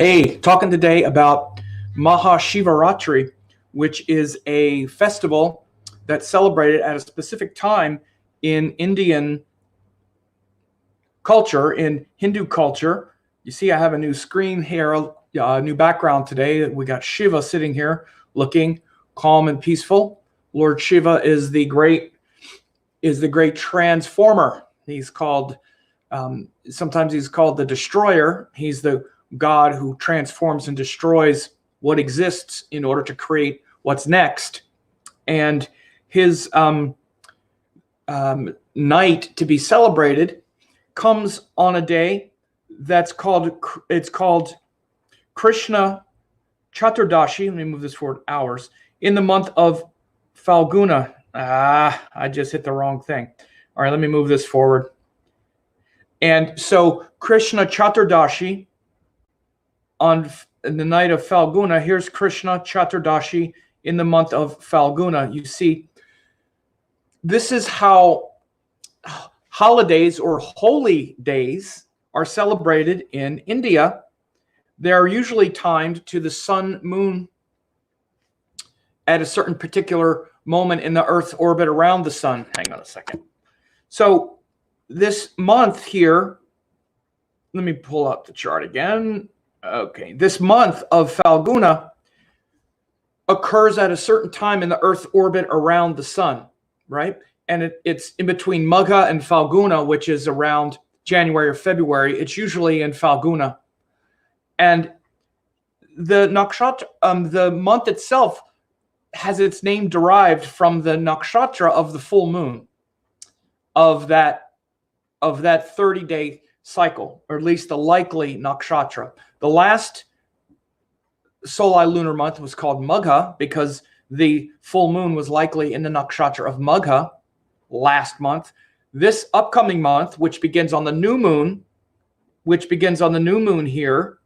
Hey, talking today about Maha Shivaratri, which is a festival that's celebrated at a specific time in Indian culture, in Hindu culture. You see, I have a new screen here, a new background today. We got Shiva sitting here looking calm and peaceful. Lord Shiva is the great transformer. He's called, sometimes he's called the destroyer. He's the God who transforms and destroys what exists in order to create what's next. And his night to be celebrated comes on a day that's called Krishna Chaturdashi. Let me move this forward hours. In the month of Phalguna. I just hit the wrong thing. All right, let me move this forward. And so Krishna Chaturdashi on the night of Phalguna, here's Krishna Chaturdashi in the month of Phalguna. You see, this is how holidays or holy days are celebrated in India. They're usually timed to the sun-moon at a certain particular moment in the Earth's orbit around the sun. Hang on a second. So this month here, let me pull up the chart again. Okay, this month of Phalguna occurs at a certain time in the Earth's orbit around the sun, right? And it's in between Magha and Phalguna, which is around January or February. It's usually in Phalguna. And the nakshatra, the month itself has its name derived from the nakshatra of the full moon of that 30-day cycle, or at least the likely nakshatra. The last solar lunar month was called Magha because the full moon was likely in the nakshatra of Magha last month. This upcoming month, which begins on the new moon, here,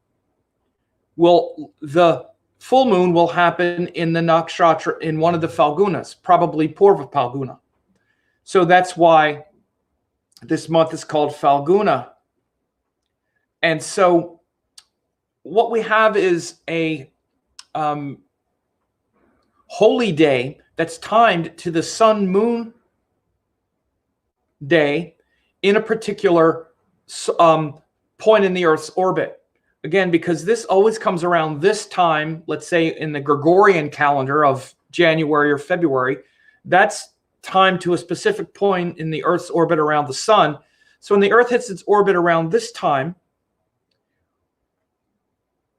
the full moon will happen in the nakshatra in one of the Phalgunas, probably Purva Phalguna. So that's why this month is called Phalguna. And so what we have is a holy day that's timed to the sun-moon day in a particular point in the Earth's orbit. Again, because this always comes around this time, let's say in the Gregorian calendar of January or February, that's timed to a specific point in the Earth's orbit around the sun. So when the Earth hits its orbit around this time,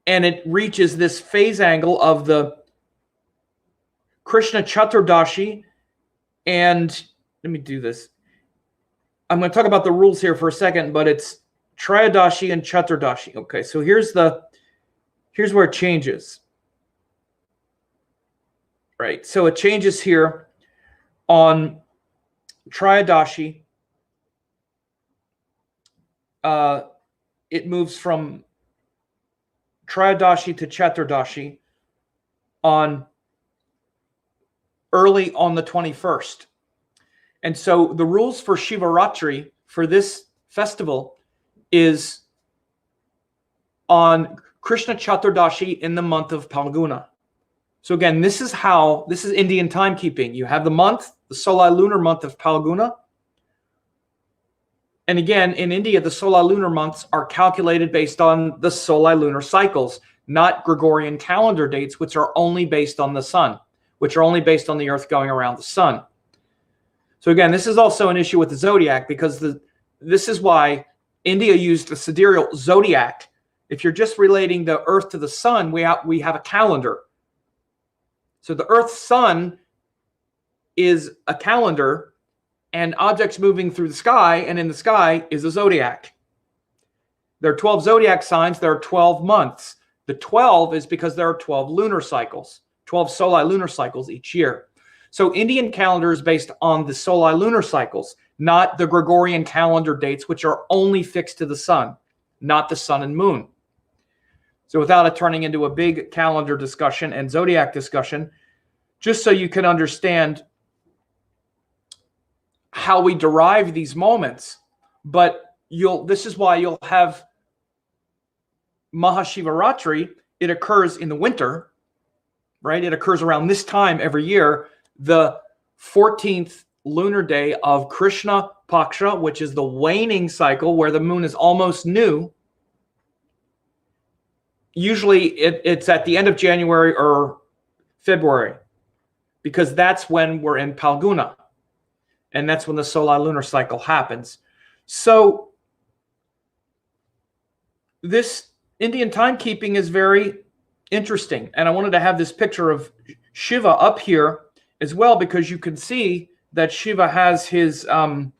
and it reaches this phase angle of the Krishna Chaturdashi, and let me do this. I'm going to talk about the rules here for a second, but it's Trayadashi and Chaturdashi. Okay, so here's where it changes. Right, so it changes here on Trayadashi. It moves from Trayadashi to Chaturdashi early on the 21st. And so the rules for Shivaratri for this festival is on Krishna Chaturdashi in the month of Phalguna. So again, this is Indian timekeeping. You have the month, the solar lunar month of Phalguna. And again, in India, the solar lunar months are calculated based on the solar lunar cycles, not Gregorian calendar dates, which are only based on the sun, which are only based on the Earth going around the sun. So again, this is also an issue with the zodiac, because this is why India used the sidereal zodiac. If you're just relating the Earth to the sun, we have a calendar. So the Earth-Sun is a calendar, and objects moving through the sky and in the sky is a zodiac. There are 12 zodiac signs. There are 12 months. The 12 is because there are 12 lunar cycles, 12 solar lunar cycles each year. So Indian calendar is based on the solar lunar cycles, not the Gregorian calendar dates, which are only fixed to the sun, not the sun and moon. So without it turning into a big calendar discussion and zodiac discussion, just so you can understand how we derive these moments. But this is why you'll have Maha Shivaratri, it occurs in the winter, right? It occurs around this time every year, the 14th lunar day of Krishna Paksha, which is the waning cycle where the moon is almost new. Usually it's at the end of January or February, because that's when we're in Phalguna, and that's when the solar lunar cycle happens. So this Indian timekeeping is very interesting, and I wanted to have this picture of Shiva up here as well, because you can see that Shiva has his on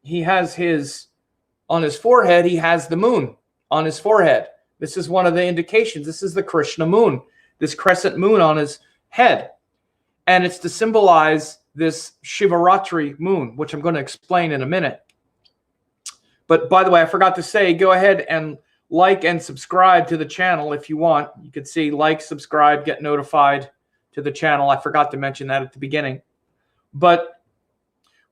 his forehead, he has the moon on his forehead. This is one of the indications. This is the Krishna moon, this crescent moon on his head. And it's to symbolize this Shivaratri moon, which I'm going to explain in a minute. But by the way, I forgot to say, go ahead and like and subscribe to the channel if you want. You can see like, subscribe, get notified to the channel. I forgot to mention that at the beginning. But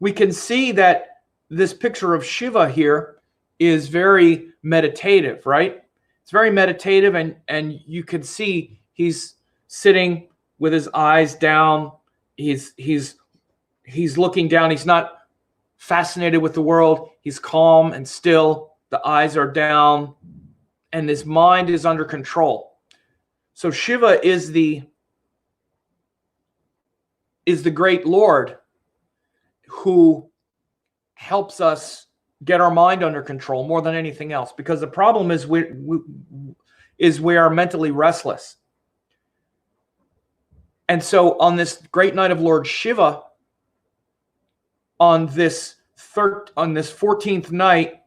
we can see that this picture of Shiva here is very meditative, right? It's very meditative, and you can see he's sitting with his eyes down. He's looking down. He's not fascinated with the world. He's calm and still. The eyes are down, and his mind is under control. So Shiva is the great Lord who helps us get our mind under control more than anything else, because the problem is we are mentally restless. And so on this great night of Lord Shiva, on this 14th night,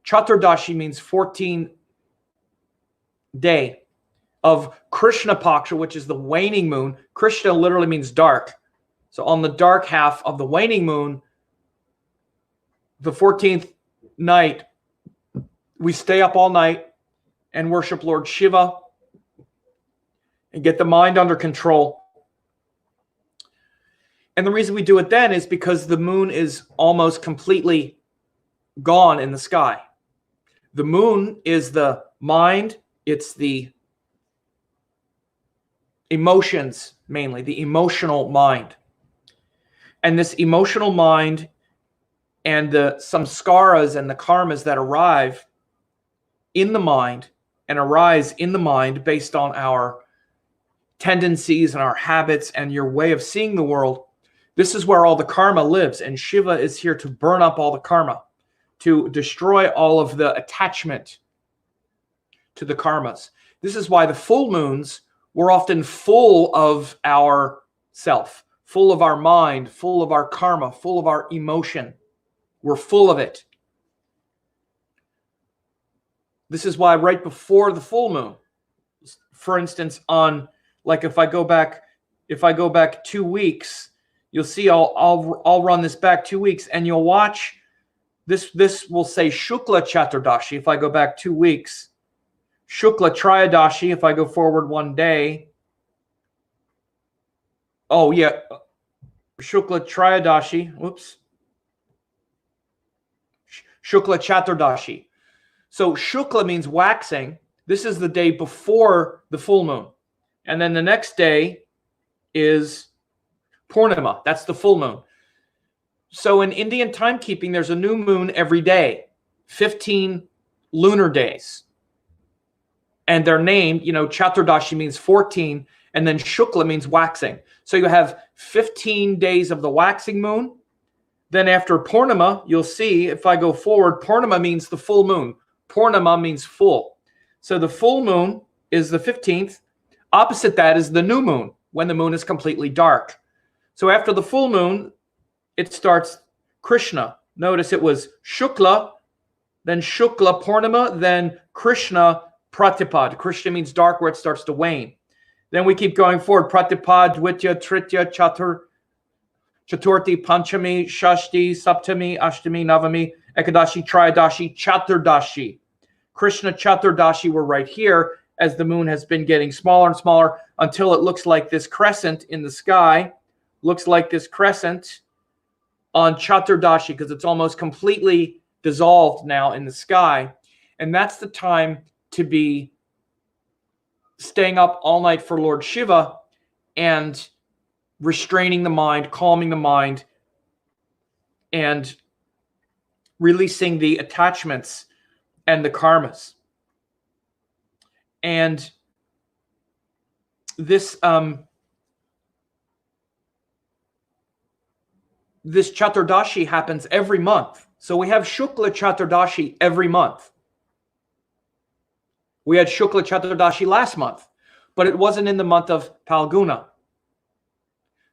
Chaturdashi means 14 day of Krishna Paksha, which is the waning moon. Krishna literally means dark. So on the dark half of the waning moon, the 14th night, we stay up all night and worship Lord Shiva and get the mind under control. And the reason we do it then is because the moon is almost completely gone in the sky. The moon is the mind. It's the emotions, mainly the emotional mind. And this emotional mind and the samskaras and the karmas that arrive in the mind and arise in the mind based on our tendencies and our habits and your way of seeing the world, this is where all the karma lives. And Shiva is here to burn up all the karma, to destroy all of the attachment to the karmas. This is why the full moons were often full of our self, full of our mind, full of our karma, full of our emotion. We're full of it. This is why right before the full moon, for instance, on, like if I go back 2 weeks, you'll see I'll run this back 2 weeks, and you'll watch this will say Shukla Chaturdashi if I go back 2 weeks. Shukla Trayadashi if I go forward 1 day. Oh yeah, Shukla Trayadashi, whoops. Shukla Chaturdashi. So Shukla means waxing. This is the day before the full moon. And then the next day is Purnima. That's the full moon. So in Indian timekeeping, there's a new moon every day, 15 lunar days. And they're named, Chaturdashi means 14, and then Shukla means waxing. So you have 15 days of the waxing moon. Then after Purnima, you'll see, if I go forward, Purnima means the full moon. Purnima means full. So the full moon is the 15th. Opposite that is the new moon, when the moon is completely dark. So after the full moon, it starts Krishna. Notice it was Shukla, then Shukla Purnima, then Krishna Pratipad. Krishna means dark, where it starts to wane. Then we keep going forward. Pratipad, Dvitya, Tritya, Chaturthi, Panchami, Shashti, Saptami, Ashtami, Navami, Ekadashi, Trayadashi, Chaturdashi. Krishna Chaturdashi, we're right here, as the moon has been getting smaller and smaller until it looks like this crescent in the sky. Looks like this crescent on Chaturdashi, because it's almost completely dissolved now in the sky. And that's the time to be staying up all night for Lord Shiva and restraining the mind, calming the mind, and releasing the attachments and the karmas. And this this Chaturdashi happens every month. So we have Shukla Chaturdashi every month. We had Shukla Chaturdashi last month, but it wasn't in the month of Phalguna.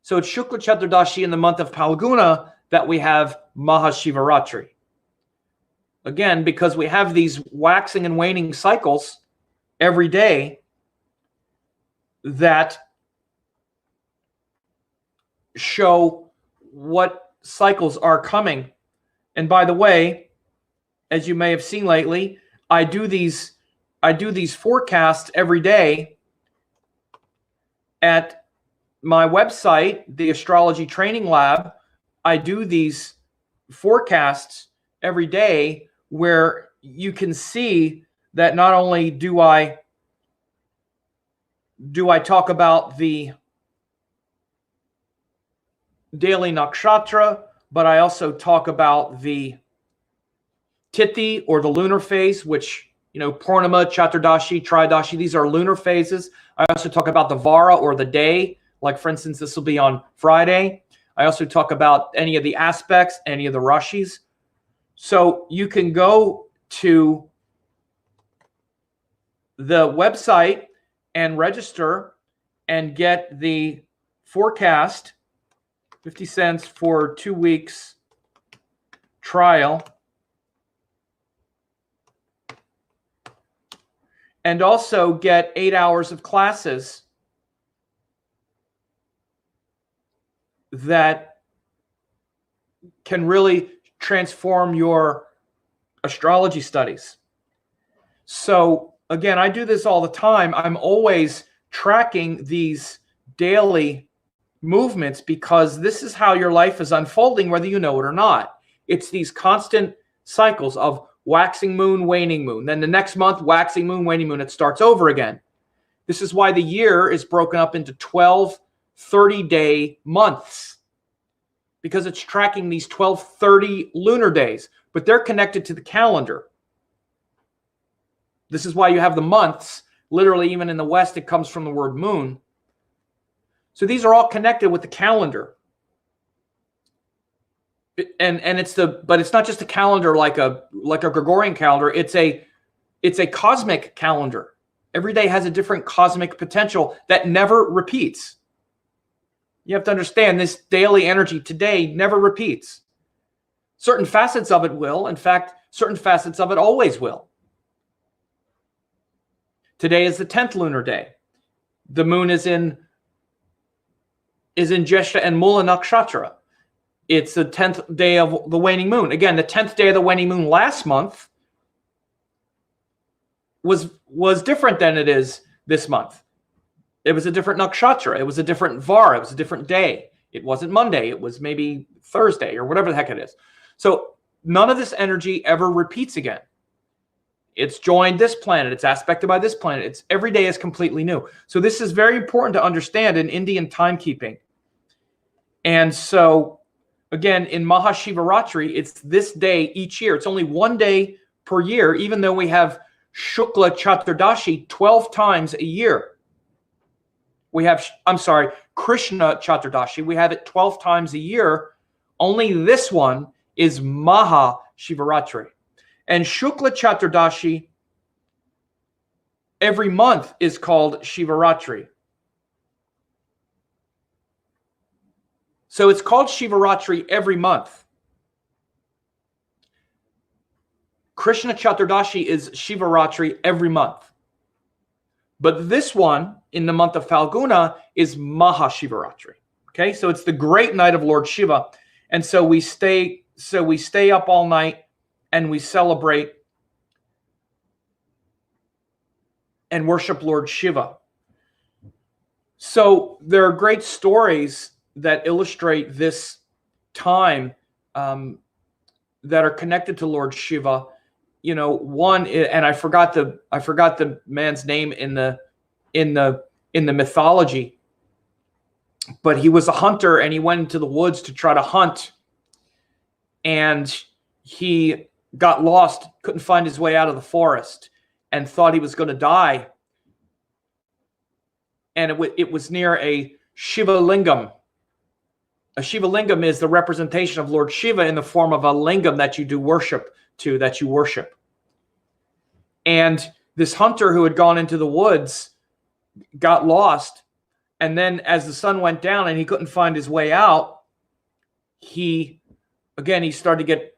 So it's Shukla Chaturdashi in the month of Phalguna that we have Maha Shivaratri. Again, because we have these waxing and waning cycles every day that show what cycles are coming. And by the way, as you may have seen lately, I do these forecasts every day at my website, the Astrology Training Lab. I do these forecasts every day where you can see that not only do I talk about the daily nakshatra, but I also talk about the tithi, or the lunar phase, which, Purnima, Chaturdashi, Tridashi, these are lunar phases. I also talk about the vara, or the day. Like, for instance, this will be on Friday. I also talk about any of the aspects, any of the rashis. So you can go to the website and register and get the forecast, 50 cents for 2 weeks trial. And also get 8 hours of classes that can really transform your astrology studies. So again, I do this all the time. I'm always tracking these daily movements because this is how your life is unfolding, whether you know it or not. It's these constant cycles of waxing moon, waning moon. Then the next month, waxing moon, waning moon. It starts over again. This is why the year is broken up into 12 30-day months, because it's tracking these 12 30 lunar days, but they're connected to the calendar. This is why you have the months. Literally, even in the West, it comes from the word moon. So these are all connected with the calendar. And but it's not just a calendar like a Gregorian calendar. It's a cosmic calendar. Every day has a different cosmic potential that never repeats. You have to understand, this daily energy today never repeats. Certain facets of it will. In fact, certain facets of it always will. Today is the 10th lunar day. The moon is in Jyeshtha and Mula Nakshatra. It's the 10th day of the waning moon. Again, the 10th day of the waning moon last month was different than it is this month. It was a different nakshatra. It was a different vara. It was a different day. It wasn't Monday. It was maybe Thursday or whatever the heck it is. So none of this energy ever repeats again. It's joined this planet. It's aspected by this planet. Every day is completely new. So this is very important to understand in Indian timekeeping. And so, again, in Maha Shivaratri, it's this day each year. It's only one day per year, even though we have Shukla Chaturdashi 12 times a year. We have, Krishna Chaturdashi. We have it 12 times a year. Only this one is Maha Shivaratri. And Shukla Chaturdashi every month is called Shivaratri. So it's called Shivaratri every month. Krishna Chaturdashi is Shivaratri every month. But this one, in the month of Phalguna, is Maha Shivaratri. Okay, so it's the great night of Lord Shiva. And so we stay up all night and we celebrate and worship Lord Shiva. So there are great stories that illustrate this time that are connected to Lord Shiva. one, and I forgot the man's name in the mythology, but he was a hunter and he went into the woods to try to hunt, and he got lost, couldn't find his way out of the forest, and thought he was going to die. And it was near a Shiva Lingam. A Shiva Lingam is the representation of Lord Shiva in the form of a lingam that you do worship to, that you worship. And this hunter who had gone into the woods got lost. And then as the sun went down and he couldn't find his way out, he started to get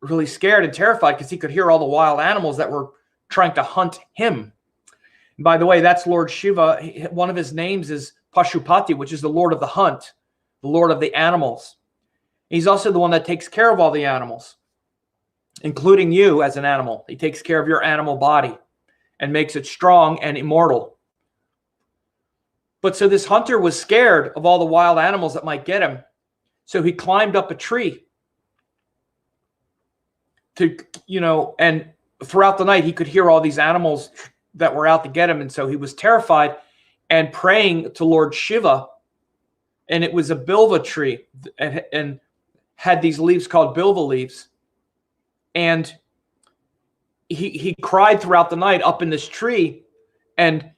really scared and terrified because he could hear all the wild animals that were trying to hunt him. And by the way, that's Lord Shiva. One of his names is Pashupati, which is the Lord of the hunt, the Lord of the animals. He's also the one that takes care of all the animals, including you as an animal. He takes care of your animal body and makes it strong and immortal. But so this hunter was scared of all the wild animals that might get him. So he climbed up a tree and throughout the night he could hear all these animals that were out to get him. And so he was terrified and praying to Lord Shiva. And it was a bilva tree and had these leaves called bilva leaves. And he cried throughout the night up in this tree, and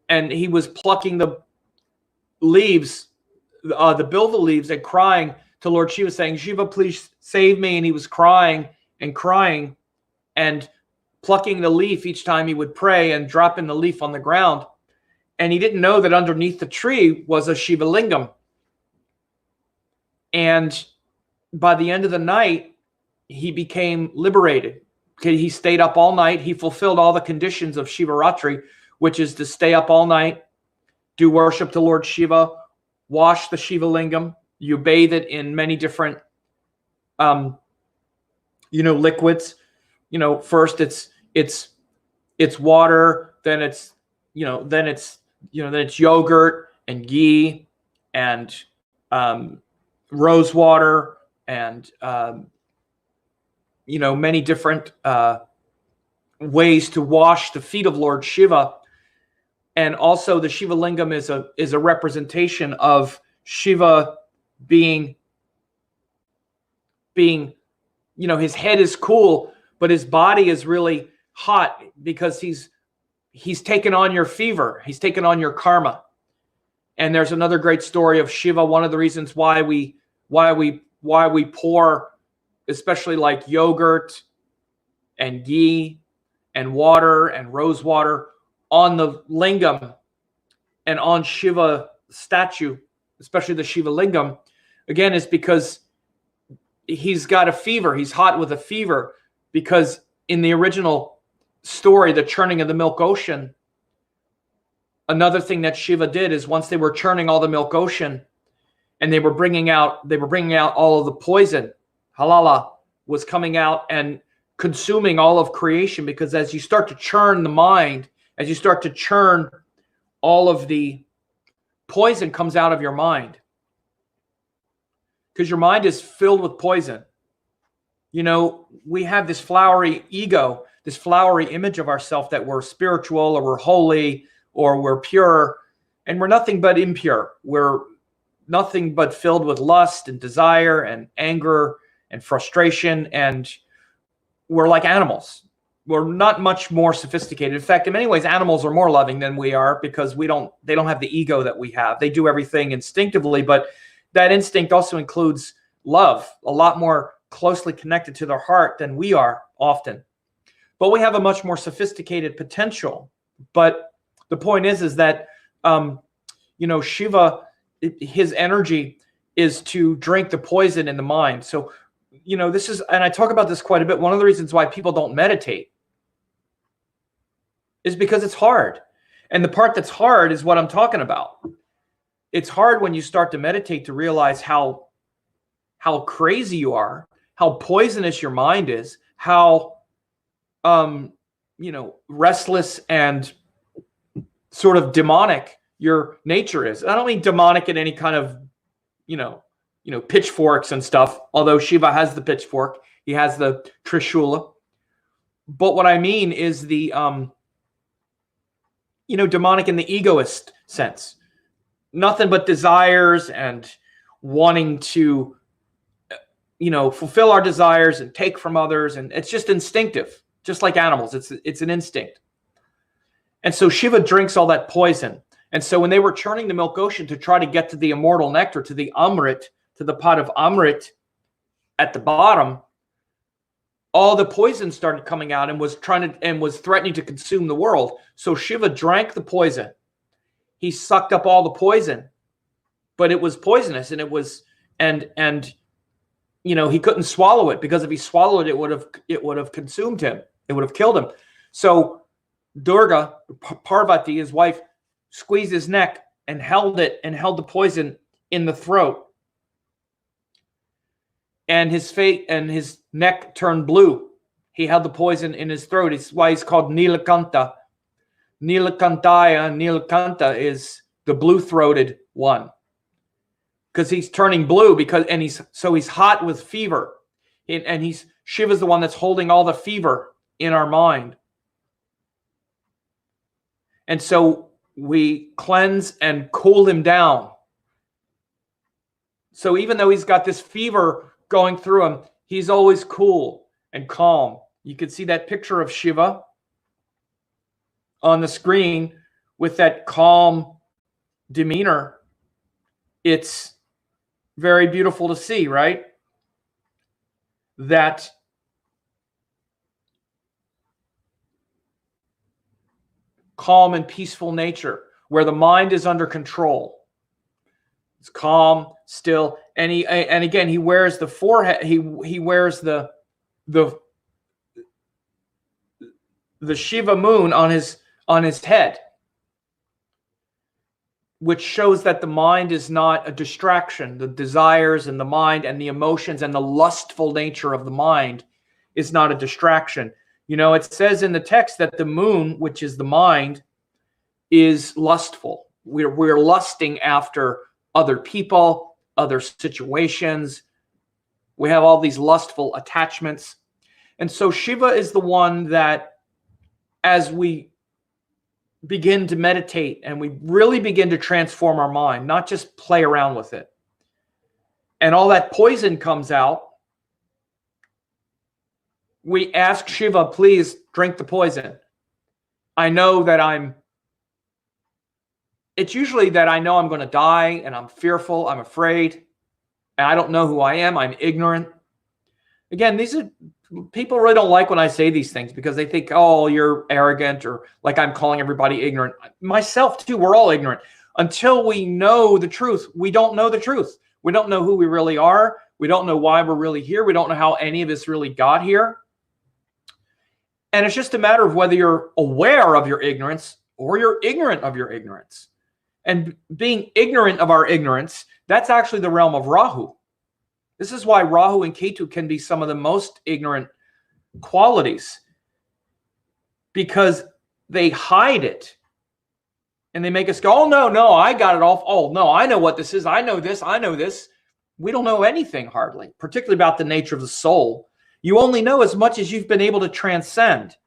he was plucking the leaves, the bilva leaves, and crying to Lord Shiva, saying, "Shiva, please save me." And he was crying and crying and plucking the leaf each time he would pray and dropping the leaf on the ground. And he didn't know that underneath the tree was a Shiva Lingam. And by the end of the night, he became liberated. Okay, he stayed up all night. He fulfilled all the conditions of Shivaratri, which is to stay up all night, do worship to Lord Shiva, wash the Shiva Lingam. You bathe it in many different, liquids. First it's water, then it's yogurt and ghee and rose water and many different ways to wash the feet of Lord Shiva. And also the Shiva Lingam is a representation of Shiva being his head is cool, but his body is really hot because he's taken on your fever. He's taken on your karma. And there's another great story of Shiva. One of the reasons why we pour, especially like yogurt and ghee and water and rose water on the lingam and on Shiva statue, especially the Shiva Lingam, again, is because he's got a fever. He's hot with a fever because in the original story, the churning of the milk ocean, another thing that Shiva did is once they were churning all the milk ocean and they were bringing out all of the poison, halala was coming out and consuming all of creation, because as you start to churn the mind, as you start to churn, all of the poison comes out of your mind because your mind is filled with poison. We have this flowery ego, this flowery image of ourselves that we're spiritual or we're holy or we're pure, and we're nothing but impure. We're nothing but filled with lust and desire and anger and frustration, and we're like animals. We're not much more sophisticated. In fact, in many ways, animals are more loving than we are because they don't have the ego that we have. They do everything instinctively, but that instinct also includes love, a lot more closely connected to their heart than we are often. But we have a much more sophisticated potential. But the point is that, Shiva, his energy is to drink the poison in the mind. So, this is, and I talk about this quite a bit. One of the reasons why people don't meditate is because it's hard. And the part that's hard is what I'm talking about. It's hard when you start to meditate to realize how crazy you are, how poisonous your mind is, how, restless and sort of demonic your nature is. I don't mean demonic in any kind of, pitchforks and stuff, although Shiva has the pitchfork. He has the Trishula. But what I mean is the, demonic in the egoist sense. Nothing but desires and wanting to, fulfill our desires and take from others. And it's just instinctive, just like animals. It's an instinct. And so Shiva drinks all that poison. And so when they were churning the milk ocean to try to get to the immortal nectar, to the Amrit, to the pot of Amrit at the bottom, all the poison started coming out and was threatening to consume the world. So Shiva drank the poison. He sucked up all the poison, but it was poisonous, and he couldn't swallow it, because if he swallowed it, it would have consumed him. It would have killed him. So Durga, Parvati, his wife, squeezed his neck and held the poison in the throat. And his neck turned blue. He held the poison in his throat. It's why he's called Nilakanta. Nilakanta is the blue-throated one, because he's turning blue he's hot with fever, and Shiva's the one that's holding all the fever in our mind. And so we cleanse and cool him down. So even though he's got this fever going through him, he's always cool and calm. You can see that picture of Shiva on the screen with that calm demeanor. It's very beautiful to see, right? That calm and peaceful nature where the mind is under control. It's calm, still, and again he wears the forehead. He wears the Shiva moon on his head, which shows that the mind is not a distraction. The desires and the mind and the emotions and the lustful nature of the mind is not a distraction. It says in the text that the moon, which is the mind, is lustful. We're lusting after other people, other situations. We have all these lustful attachments. And so Shiva is the one that, as we begin to meditate and we really begin to transform our mind, not just play around with it, and all that poison comes out, we ask Shiva, please drink the poison. I know that it's usually that I know I'm going to die, and I'm fearful, I'm afraid, and I don't know who I am, I'm ignorant. Again, people really don't like when I say these things, because they think, oh, you're arrogant, or like I'm calling everybody ignorant. Myself too, we're all ignorant. Until we know the truth, we don't know the truth. We don't know who we really are. We don't know why we're really here. We don't know how any of us really got here. And it's just a matter of whether you're aware of your ignorance or you're ignorant of your ignorance. And being ignorant of our ignorance, that's actually the realm of Rahu. This is why Rahu and Ketu can be some of the most ignorant qualities, because they hide it. And they make us go, oh, no, I got it all. Oh, no, I know what this is. I know this. I know this. We don't know anything hardly, particularly about the nature of the soul. You only know as much as you've been able to transcend.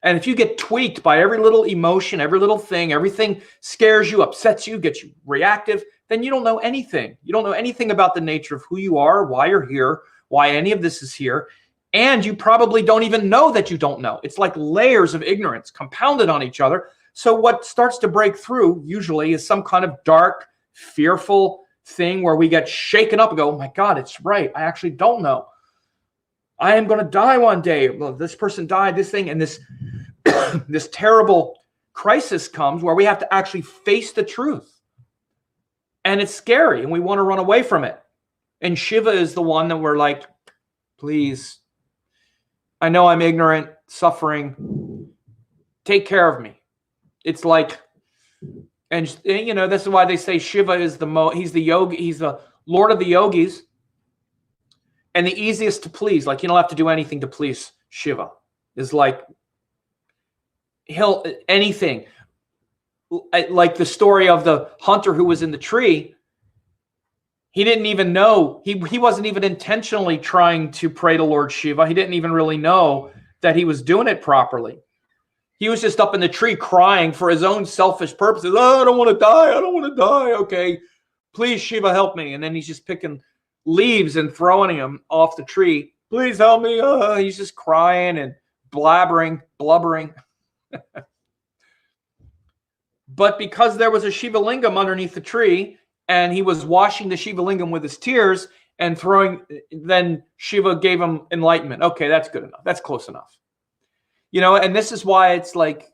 And if you get tweaked by every little emotion, every little thing, everything scares you, upsets you, gets you reactive, then you don't know anything. You don't know anything about the nature of who you are, why you're here, why any of this is here. And you probably don't even know that you don't know. It's like layers of ignorance compounded on each other. So what starts to break through usually is some kind of dark, fearful thing where we get shaken up and go, oh my God, it's right. I actually don't know. I am going to die one day. Well, this person died, this thing, and this this terrible crisis comes where we have to actually face the truth. And it's scary, and we want to run away from it. And Shiva is the one that we're like, please, I know I'm ignorant, suffering. Take care of me. It's like, and this is why they say Shiva is he's the yogi, he's the Lord of the yogis, and the easiest to please. Like, you don't have to do anything to please Shiva. Is like, anything. Like the story of the hunter who was in the tree. He didn't even know, he wasn't even intentionally trying to pray to Lord Shiva. He didn't even really know that he was doing it properly. He was just up in the tree crying for his own selfish purposes. Oh, I don't want to die. I don't want to die. Okay, please, Shiva, help me. And then he's just picking leaves and throwing them off the tree. Please help me. He's just crying and blubbering. But because there was a Shiva Lingam underneath the tree, and he was washing the Shiva Lingam with his tears and throwing, then Shiva gave him enlightenment. Okay, that's good enough. That's close enough. You know, and this is why it's like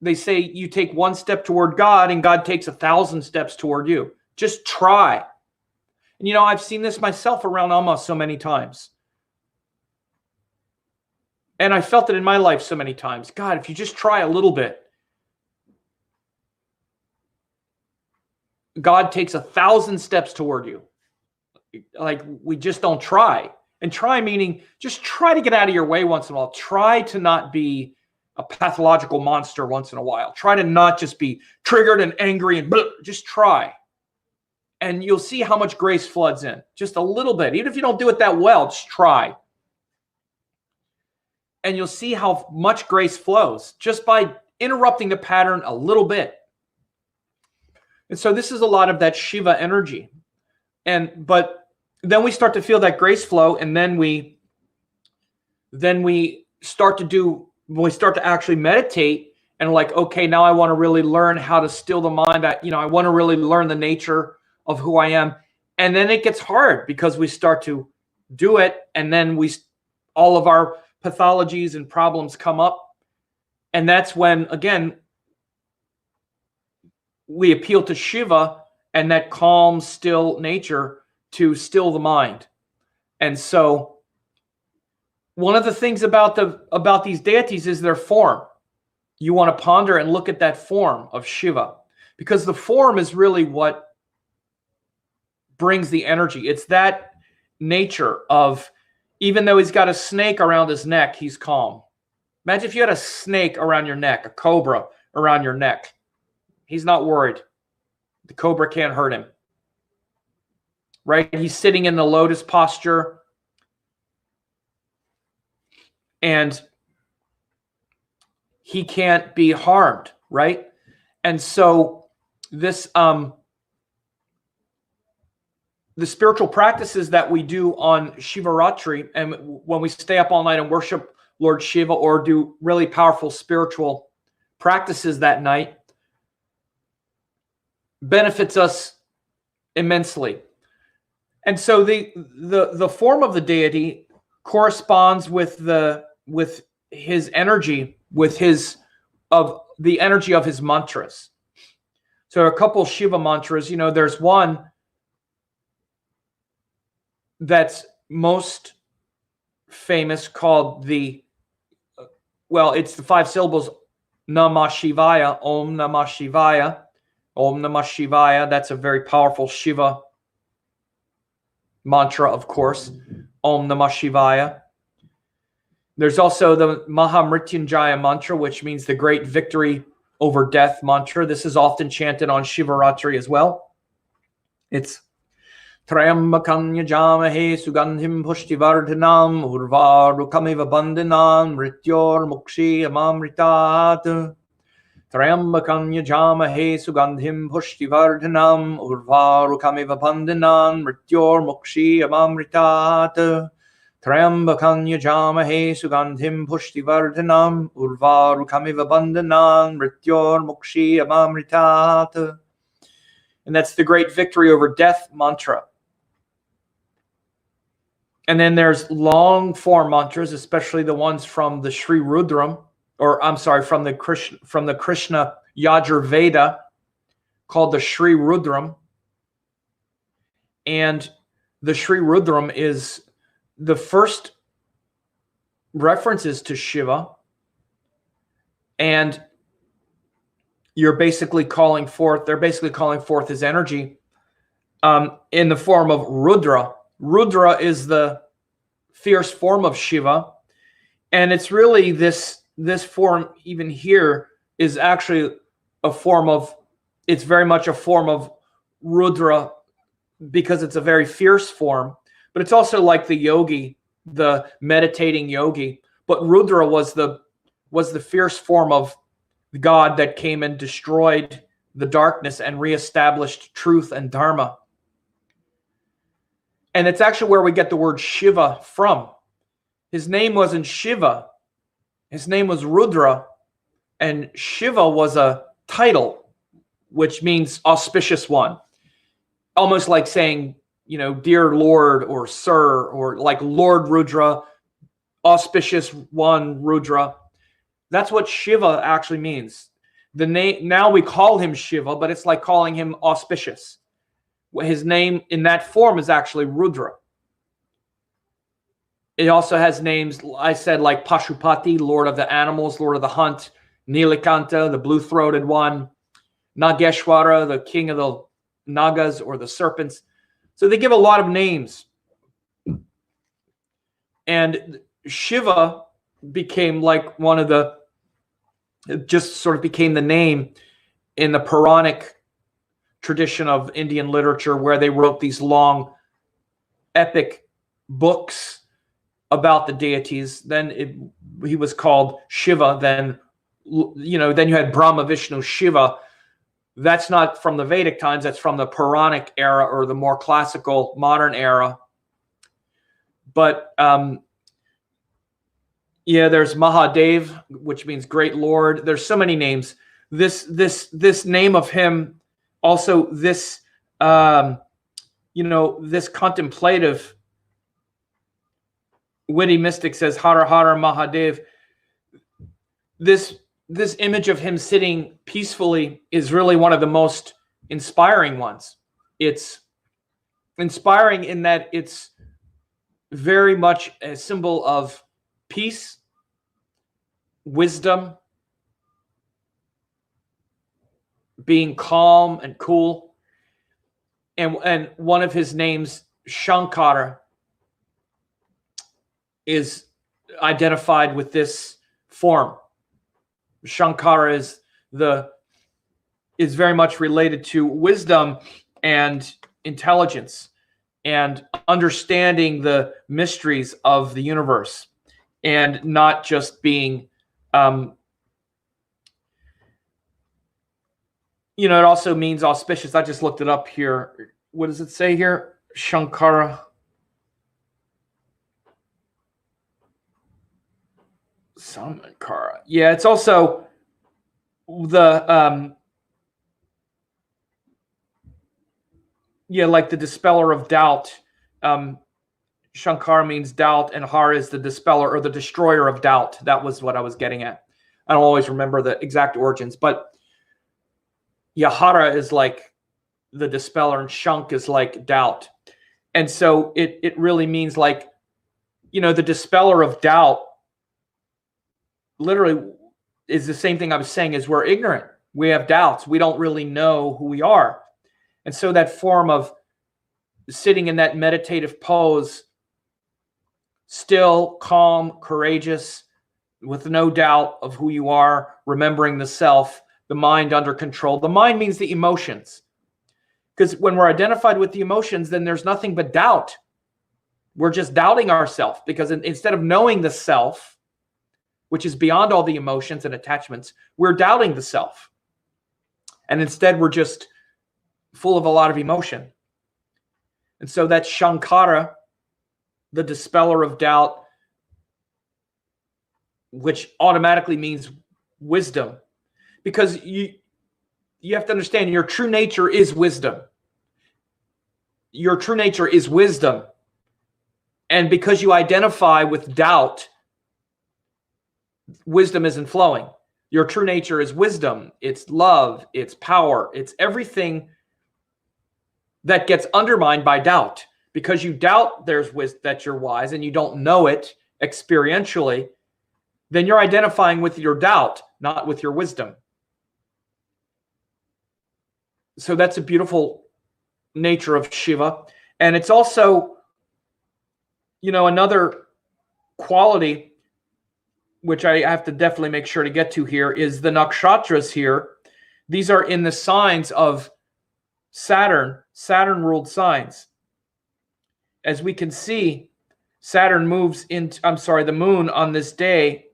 they say you take one step toward God and God takes 1,000 steps toward you. Just try. And, you know, I've seen this myself around Amma so many times. And I felt it in my life so many times. God, if you just try a little bit, God takes 1,000 steps toward you. Like, we just don't try. And try meaning just try to get out of your way once in a while. Try to not be a pathological monster once in a while. Try to not just be triggered and angry and blah, just try. And you'll see how much grace floods in. Just a little bit. Even if you don't do it that well, just try. And you'll see how much grace flows just by interrupting the pattern a little bit. And so this is a lot of that Shiva energy. But then we start to feel that grace flow, and then we start to actually meditate, and like, okay, now I want to really learn how to still the mind. I want to really learn the nature of who I am. And then it gets hard because we start to do it, and then all of our pathologies and problems come up. And that's when, again, we appeal to Shiva and that calm, still nature to still the mind. And so one of the things about these deities is their form. You want to ponder and look at that form of Shiva, because the form is really what brings the energy. It's that nature of, even though he's got a snake around his neck, he's calm. Imagine if you had a snake around your neck, a cobra around your neck. He's not worried. The cobra can't hurt him. Right? He's sitting in the lotus posture. And he can't be harmed, right? And so this the spiritual practices that we do on Shivaratri, and when we stay up all night and worship Lord Shiva or do really powerful spiritual practices that night, benefits us immensely. And so the form of the deity corresponds with his energy, with the energy of his mantras. So a couple Shiva mantras, there's one that's most famous called it's the 5 syllables, Namah Shivaya, Om Namah Shivaya, Om Namah Shivaya. That's a very powerful Shiva mantra, of course, Om Namah Shivaya. There's also the Maha Mrityunjaya mantra, which means the great victory over death mantra. This is often chanted on Shivaratri as well. It's Trayambakam yajamahe sugandhim pushtivardhanam urvarukamiva bandhanam mrityor mukshi amamritat. Trayambakam yajamahe sugandhim pushtivardhanam urvarukamiva bandhanam mrityor mukshi amamritat. Trayambakam yajamahe sugandhim pushtivardhanam urvarukamiva bandhanam mrityor mukshi amamritat. And that's the great victory over death mantra. And then there's long form mantras, especially the ones from the Sri Rudram, from the Krishna Yajurveda, called the Sri Rudram. And the Sri Rudram is the first references to Shiva. And they're basically calling forth his energy in the form of Rudra. Rudra is the fierce form of Shiva. And it's really this form even here is actually it's very much a form of Rudra because it's a very fierce form. But it's also like the yogi, the meditating yogi. But Rudra was the fierce form of God that came and destroyed the darkness and reestablished truth and dharma. And it's actually where we get the word Shiva from. His name wasn't Shiva. His name was Rudra. And Shiva was a title, which means auspicious one. Almost like saying, dear Lord or Sir, or like Lord Rudra, auspicious one Rudra. That's what Shiva actually means. The name, now we call him Shiva, but it's like calling him auspicious. His name in that form is actually Rudra. It also has names, I said, like Pashupati, Lord of the animals, Lord of the hunt, Nilakanta, the blue-throated one, Nageshwara, the king of the Nagas or the serpents. So they give a lot of names. And Shiva became like one of the, it just sort of became the name in the Puranic tradition of Indian literature, where they wrote these long epic books about the deities. Then he was called Shiva. Then you had Brahma, Vishnu, Shiva. That's not from the Vedic times. That's from the Puranic era, or the more classical modern era. But there's Mahadev, which means great Lord. There's so many names. This name of him, also this this contemplative witty mystic says Hara Hara Mahadev. This image of him sitting peacefully is really one of the most inspiring ones. It's inspiring in that it's very much a symbol of peace, wisdom, being calm and cool. And one of his names, Shankara, is identified with this form. Shankara is very much related to wisdom and intelligence and understanding the mysteries of the universe, and not just being it also means auspicious. I just looked it up here. What does it say here? Shankara. Samankara. Yeah, it's also the like the dispeller of doubt. Shankara means doubt, and Har is the dispeller or the destroyer of doubt. That was what I was getting at. I don't always remember the exact origins, but Hara is like the dispeller, and Shank is like doubt. And so it really means like, the dispeller of doubt literally is the same thing I was saying, is we're ignorant. We have doubts. We don't really know who we are. And so that form of sitting in that meditative pose, still, calm, courageous, with no doubt of who you are, remembering the self, the mind under control. The mind means the emotions. Because when we're identified with the emotions, then there's nothing but doubt. We're just doubting ourselves, because instead of knowing the self, which is beyond all the emotions and attachments, we're doubting the self. And instead, we're just full of a lot of emotion. And so that's Shankara, the dispeller of doubt, which automatically means wisdom. Because you have to understand, your true nature is wisdom. Your true nature is wisdom. And because you identify with doubt, wisdom isn't flowing. Your true nature is wisdom. It's love. It's power. It's everything that gets undermined by doubt. Because you doubt that you're wise, and you don't know it experientially, then you're identifying with your doubt, not with your wisdom. So that's a beautiful nature of Shiva. And it's also, another quality, which I have to definitely make sure to get to here, is the nakshatras here. These are in the signs of Saturn, Saturn-ruled signs. As we can see, Saturn moves into, I'm sorry, the moon on this day,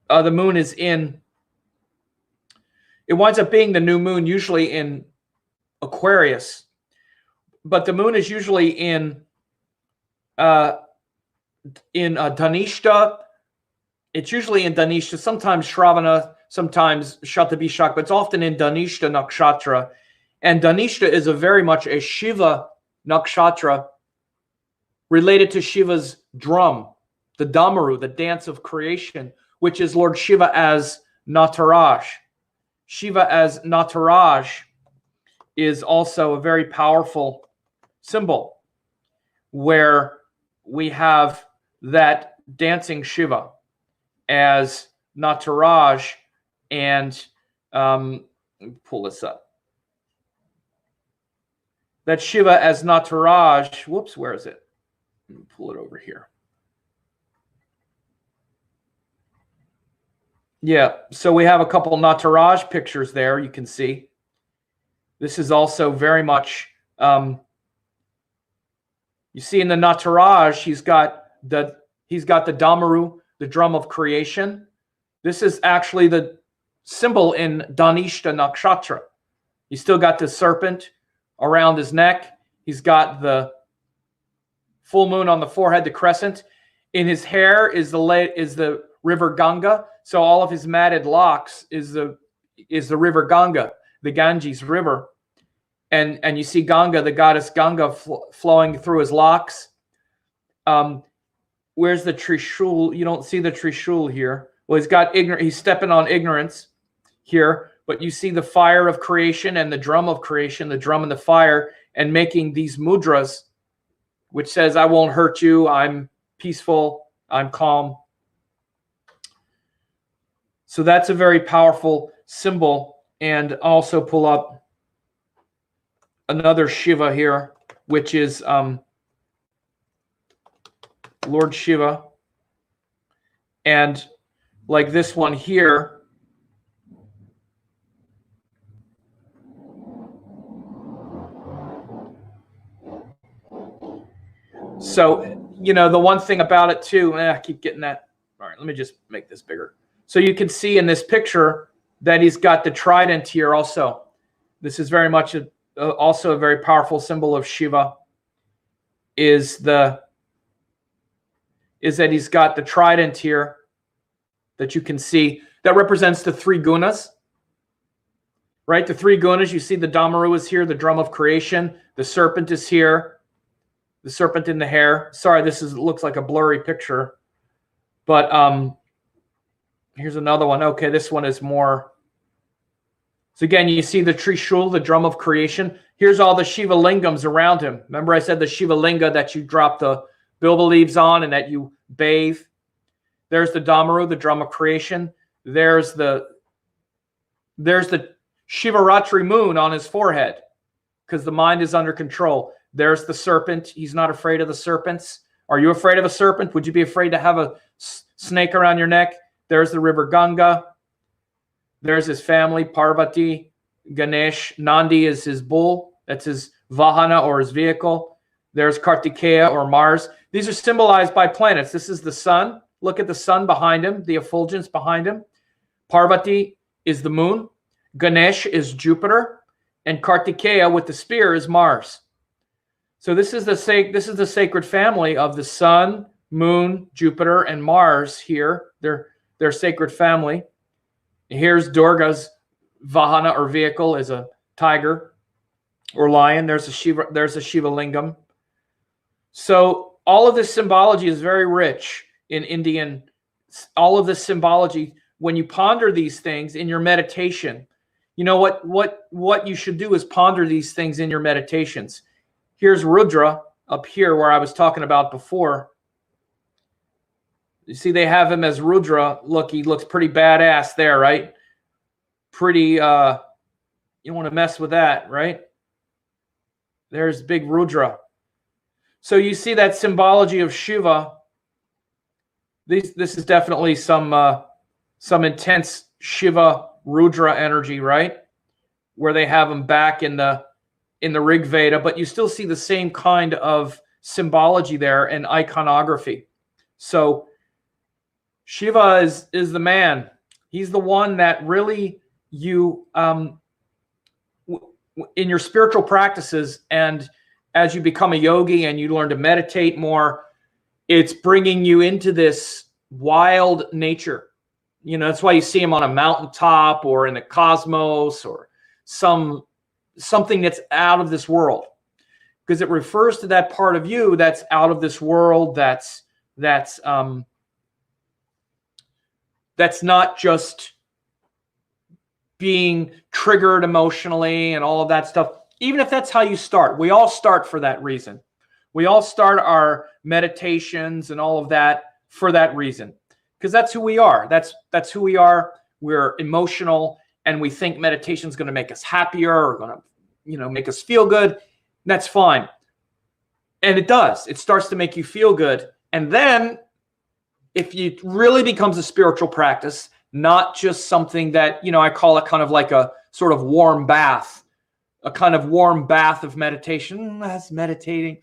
the moon is in, it winds up being the new moon, usually in Aquarius, but the moon is usually in Dhanishta. It's usually in Dhanishta, sometimes Shravana, sometimes Shatabhishak, but it's often in Dhanishta Nakshatra. And Dhanishta is very much a Shiva Nakshatra related to Shiva's drum, the Damaru, the dance of creation, which is Lord Shiva as Nataraj. Shiva as Nataraj is also a very powerful symbol where we have that dancing Shiva as Nataraj, and pull this up. That Shiva as Nataraj, whoops, where is it? Let me pull it over here. Yeah, so we have a couple Nataraj pictures there, you can see. This is also very much, you see in the Nataraj, he's got the Damaru, the drum of creation. This is actually the symbol in Dhanishta Nakshatra. He's still got the serpent around his neck. He's got the full moon on the forehead, the crescent. In his hair is the river Ganga. So all of his matted locks is the river Ganga, the Ganges River. And you see Ganga, the goddess Ganga, flowing through his locks. Where's the Trishul? You don't see the Trishul here. Well, he's stepping on ignorance here, but you see the fire of creation and the drum of creation, the drum and the fire, and making these mudras, which says, I won't hurt you, I'm peaceful, I'm calm. So that's a very powerful symbol. And also pull up another Shiva here, which is Lord Shiva. And like this one here, so, you know, the one thing about it too, I keep getting that. All right, let me just make this bigger. So you can see in this picture that he's got the trident here also. This is very much also a very powerful symbol of Shiva, is that he's got the trident here that you can see. That represents the three gunas, right? The three gunas, you see the Damaru is here, the drum of creation. The serpent is here, the serpent in the hair. Sorry, looks like a blurry picture. But here's another one. Okay, this one is more. So again, you see the Trishul, the drum of creation. Here's all the Shiva Lingams around him. Remember I said the Shiva Linga that you drop the bilba leaves on and that you bathe. There's the Damaru, the drum of creation. There's the Shivaratri moon on his forehead because the mind is under control. There's the serpent. He's not afraid of the serpents. Are you afraid of a serpent? Would you be afraid to have a snake around your neck? There's the river Ganga. There's his family, Parvati, Ganesh. Nandi is his bull. That's his Vahana or his vehicle. There's Kartikeya or Mars. These are symbolized by planets. This is the sun. Look at the sun behind him, the effulgence behind him. Parvati is the moon. Ganesh is Jupiter. And Kartikeya with the spear is Mars. So this is the sacred family of the sun, moon, Jupiter, and Mars here. Their sacred family. Here's Durga's Vahana or vehicle is a tiger or lion. There's a Shiva Lingam. So all of this symbology is very rich in Indian. All of this symbology, when you ponder these things in your meditation, you know what you should do is ponder these things in your meditations. Here's Rudra up here where I was talking about before. You see they have him as Rudra. Look, he looks pretty badass there, right? Pretty, you don't want to mess with that, right? There's big Rudra. So you see that symbology of Shiva. This is definitely some intense Shiva Rudra energy, right? Where they have him back in the Rig Veda, but you still see the same kind of symbology there and iconography. So Shiva is the man. He's the one that really you, in your spiritual practices, and as you become a yogi and you learn to meditate more, it's bringing you into this wild nature. You know, that's why you see him on a mountaintop or in the cosmos or something that's out of this world, because it refers to that part of you that's out of this world, that's not just being triggered emotionally and all of that stuff. Even if that's how you start, we all start for that reason. We all start our meditations and all of that for that reason, because that's who we are. That's who we are. We're emotional, and we think meditation is going to make us happier or going to, you know, make us feel good. That's fine. And it does. It starts to make you feel good. And then if it really becomes a spiritual practice, not just something that, you know, I call it kind of like a sort of warm bath, a kind of warm bath of meditation. That's meditating.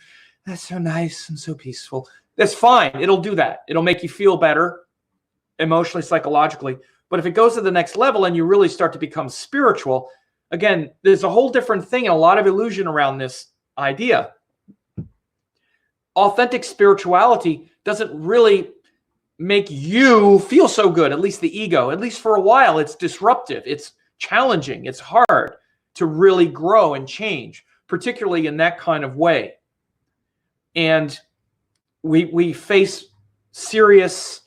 That's so nice and so peaceful. That's fine. It'll do that. It'll make you feel better emotionally, psychologically. But if it goes to the next level and you really start to become spiritual, again, there's a whole different thing and a lot of illusion around this idea. Authentic spirituality doesn't really make you feel so good, at least the ego. At least for a while, it's disruptive. It's challenging. It's hard to really grow and change, particularly in that kind of way. And we face serious,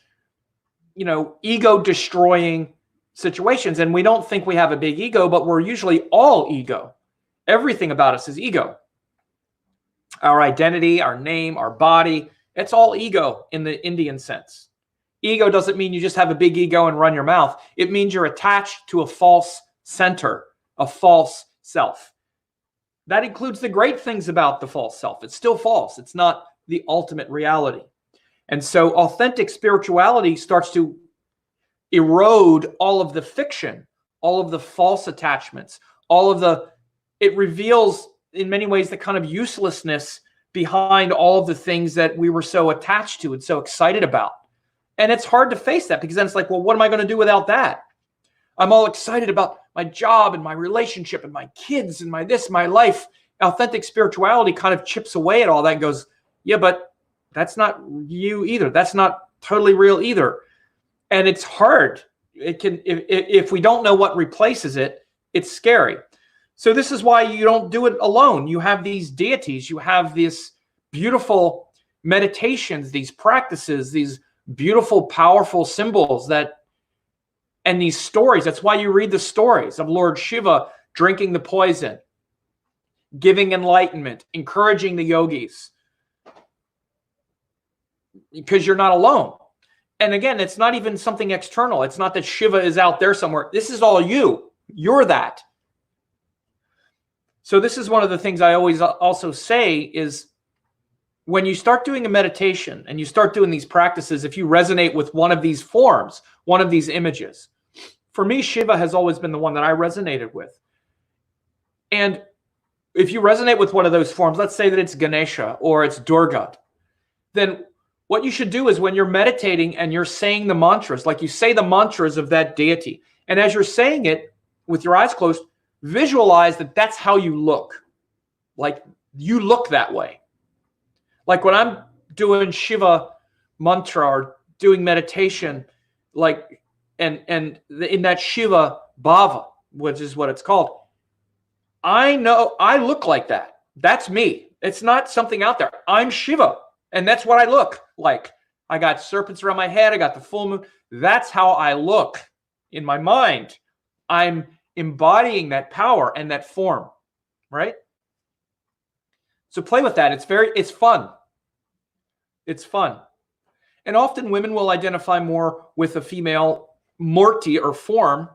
you know, ego-destroying situations. And we don't think we have a big ego, but we're usually all ego. Everything about us is ego. Our identity, our name, our body, it's all ego in the Indian sense. Ego doesn't mean you just have a big ego and run your mouth. It means you're attached to a false center, a false self. That includes the great things about the false self. It's still false. It's not the ultimate reality. And so authentic spirituality starts to erode all of the fiction, all of the false attachments, it reveals in many ways the kind of uselessness behind all of the things that we were so attached to and so excited about. And it's hard to face that, because then it's like, well, what am I going to do without that? I'm all excited about my job and my relationship and my kids and my life. Authentic spirituality kind of chips away at all that and goes, yeah, but that's not you either. That's not totally real either. And it's hard. It can, if we don't know what replaces it, it's scary. So this is why you don't do it alone. You have these deities, you have these beautiful meditations, these practices, these beautiful, powerful symbols and these stories. That's why you read the stories of Lord Shiva drinking the poison, giving enlightenment, encouraging the yogis, because you're not alone. And again, it's not even something external. It's not that Shiva is out there somewhere. This is all you. You're that. So this is one of the things I always also say is, when you start doing a meditation and you start doing these practices, if you resonate with one of these forms, one of these images, for me, Shiva has always been the one that I resonated with. And if you resonate with one of those forms, let's say that it's Ganesha or it's Durga, then what you should do is when you're meditating and you're saying the mantras, like you say the mantras of that deity, and as you're saying it with your eyes closed, visualize that that's how you look. Like you look that way. Like when I'm doing Shiva mantra or doing meditation, like, and in that Shiva bhava, which is what it's called, I know I look like that. That's me. It's not something out there. I'm Shiva, and that's what I look like. I got serpents around my head. I got the full moon. That's how I look in my mind. I'm embodying that power and that form, right? So play with that. It's fun. It's fun. And often women will identify more with a female murti or form,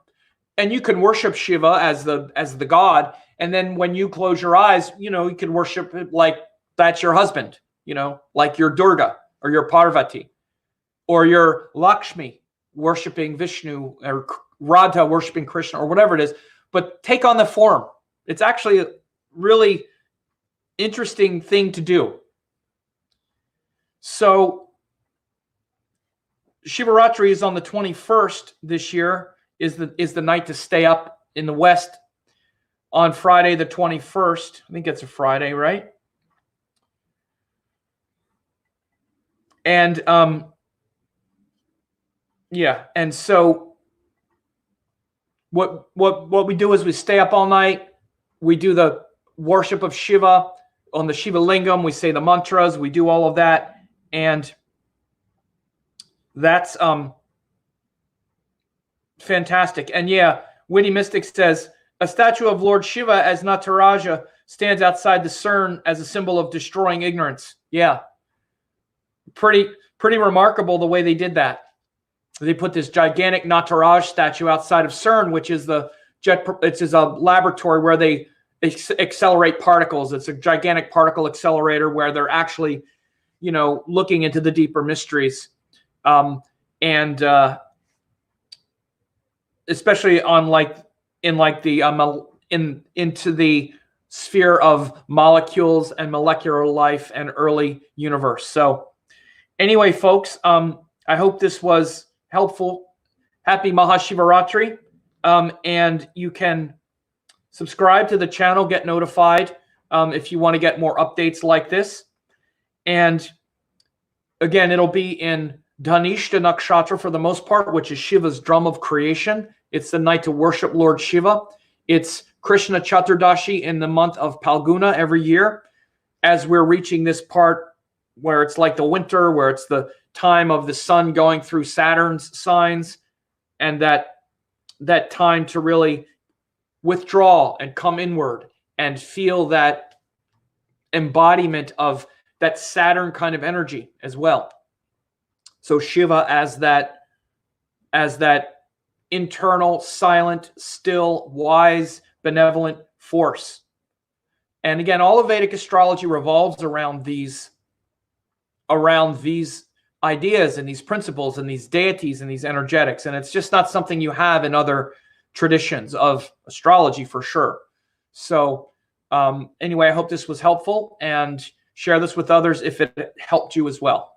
and you can worship Shiva as the god. And then when you close your eyes, you can worship it like that's your husband, like your Durga or your Parvati or your Lakshmi worshiping Vishnu or Radha worshiping Krishna or whatever it is, but take on the form. It's actually a really interesting thing to do. So Shivaratri is on the 21st this year, is the night to stay up in the West on Friday the 21st. I think it's a Friday, right? And yeah, and so what we do is we stay up all night. We do the worship of Shiva on the Shiva Lingam. We say the mantras. We do all of that, and that's fantastic. And yeah, Witty Mystic says a statue of Lord Shiva as Nataraja stands outside the CERN as a symbol of destroying ignorance. Yeah, pretty remarkable the way they did that. They put this gigantic Nataraj statue outside of CERN, which is a laboratory where they accelerate particles. It's a gigantic particle accelerator where they're actually, looking into the deeper mysteries, and especially into the sphere of molecules and molecular life and early universe. So, anyway, folks, I hope this was helpful. Happy Maha Shivaratri. And you can subscribe to the channel, get notified if you want to get more updates like this. And again, it'll be in Dhanishta Nakshatra for the most part, which is Shiva's drum of creation. It's the night to worship Lord Shiva. It's Krishna Chaturdashi in the month of Phalguna every year, as we're reaching this part where it's like the winter, where it's the time of the sun going through Saturn's signs, and that time to really withdraw and come inward and feel that embodiment of that Saturn kind of energy as well. So Shiva as that internal, silent, still, wise, benevolent force. And again, all of Vedic astrology revolves around these ideas and these principles and these deities and these energetics. And it's just not something you have in other traditions of astrology for sure. So anyway, I hope this was helpful, and share this with others if it helped you as well.